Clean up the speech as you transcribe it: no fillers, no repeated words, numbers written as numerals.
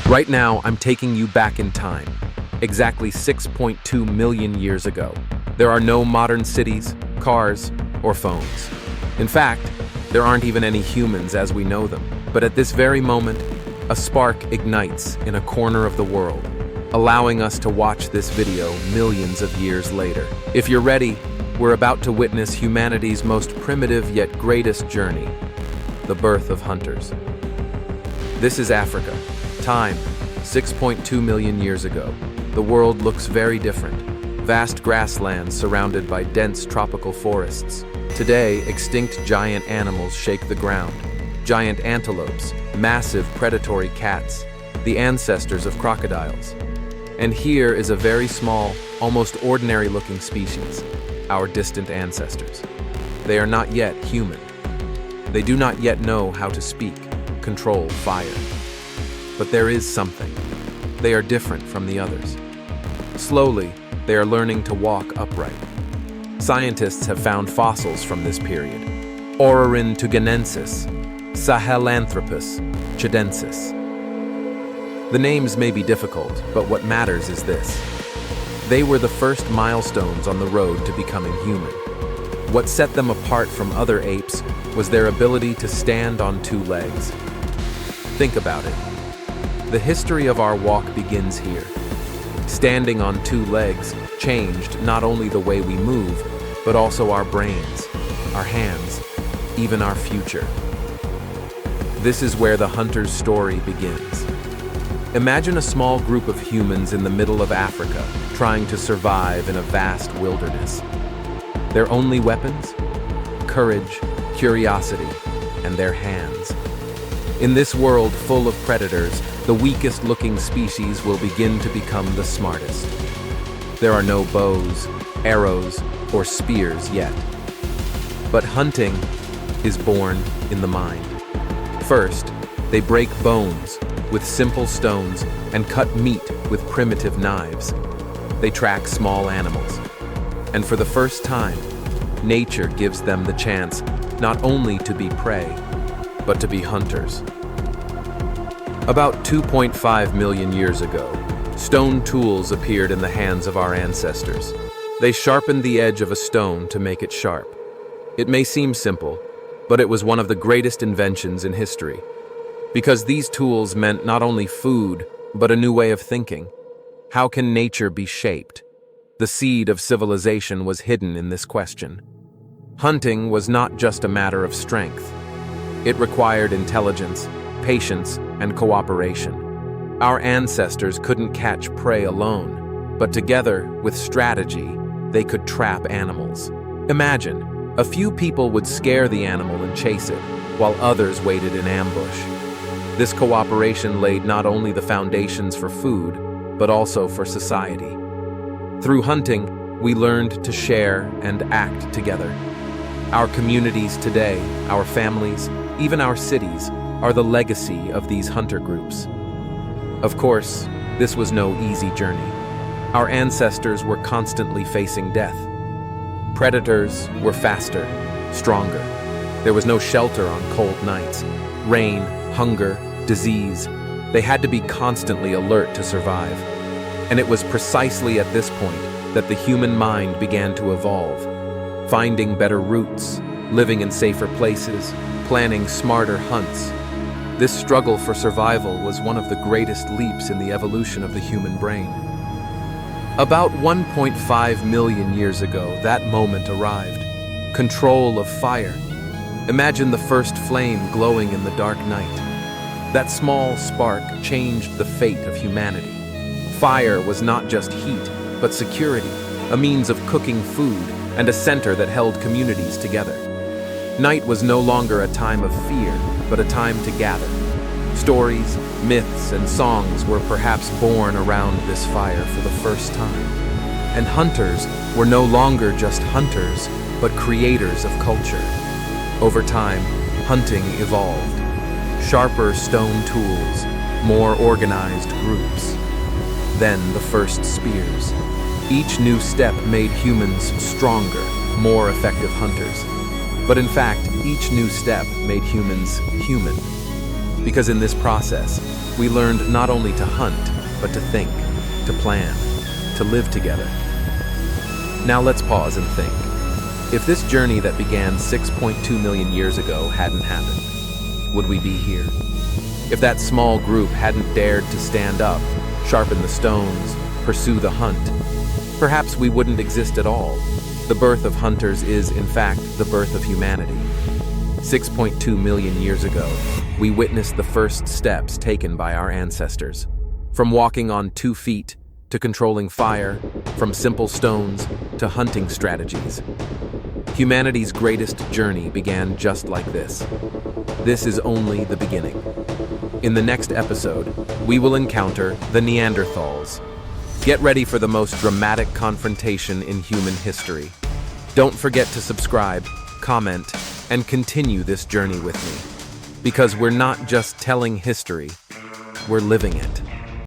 Right now, I'm taking you back in time, exactly 6.2 million years ago. There are no modern cities, cars, or phones. In fact, there aren't even any humans as we know them. But at this very moment, a spark ignites in a corner of the world, allowing us to watch this video millions of years later. If you're ready, we're about to witness humanity's most primitive yet greatest journey, the birth of hunters. This is Africa. Time, 6.2 million years ago. The world looks very different. Vast grasslands surrounded by dense tropical forests. Today, extinct giant animals shake the ground. Giant antelopes, massive predatory cats, the ancestors of crocodiles. And here is a very small, almost ordinary-looking species, our distant ancestors. They are not yet human. They do not yet know how to speak, control fire. But there is something. They are different from the others. Slowly, they are learning to walk upright. Scientists have found fossils from this period. Ororhyntuganensis, Sahelanthropus chidensis. The names may be difficult, but what matters is this. They were the first milestones on the road to becoming human. What set them apart from other apes was their ability to stand on two legs. Think about it. The history of our walk begins here. Standing on two legs changed not only the way we move, but also our brains, our hands, even our future. This is where the hunter's story begins. Imagine a small group of humans in the middle of Africa trying to survive in a vast wilderness. Their only weapons? Courage, curiosity, and their hands. In this world full of predators, the weakest-looking species will begin to become the smartest. There are no bows, arrows, or spears yet. But hunting is born in the mind. First, they break bones with simple stones and cut meat with primitive knives. They track small animals. And for the first time, nature gives them the chance not only to be prey, but to be hunters. About 2.5 million years ago, stone tools appeared in the hands of our ancestors. They sharpened the edge of a stone to make it sharp. It may seem simple, but it was one of the greatest inventions in history. Because these tools meant not only food, but a new way of thinking. How can nature be shaped? The seed of civilization was hidden in this question. Hunting was not just a matter of strength. It required intelligence, patience, and cooperation. Our ancestors couldn't catch prey alone, but together, with strategy, they could trap animals. Imagine, a few people would scare the animal and chase it, while others waited in ambush. This cooperation laid not only the foundations for food, but also for society. Through hunting, we learned to share and act together. Our communities today, our families, even our cities, are the legacy of these hunter groups. Of course, this was no easy journey. Our ancestors were constantly facing death. Predators were faster, stronger. There was no shelter on cold nights. Rain, hunger, disease. They had to be constantly alert to survive. And it was precisely at this point that the human mind began to evolve, finding better routes, living in safer places, planning smarter hunts. This struggle for survival was one of the greatest leaps in the evolution of the human brain. About 1.5 million years ago, that moment arrived. Control of fire. Imagine the first flame glowing in the dark night. That small spark changed the fate of humanity. Fire was not just heat, but security, a means of cooking food, and a center that held communities together. Night was no longer a time of fear, but a time to gather. Stories, myths, and songs were perhaps born around this fire for the first time. And hunters were no longer just hunters, but creators of culture. Over time, hunting evolved. Sharper stone tools, more organized groups. Then the first spears. Each new step made humans stronger, more effective hunters. But in fact, each new step made humans human. Because in this process, we learned not only to hunt, but to think, to plan, to live together. Now let's pause and think. If this journey that began 6.2 million years ago hadn't happened, would we be here? If that small group hadn't dared to stand up, sharpen the stones, pursue the hunt, perhaps we wouldn't exist at all. The birth of hunters is, in fact, the birth of humanity. 6.2 million years ago, we witnessed the first steps taken by our ancestors. From walking on 2 feet, to controlling fire, from simple stones, to hunting strategies. Humanity's greatest journey began just like this. This is only the beginning. In the next episode, we will encounter the Neanderthals. Get ready for the most dramatic confrontation in human history. Don't forget to subscribe, comment, and continue this journey with me. Because we're not just telling history, we're living it.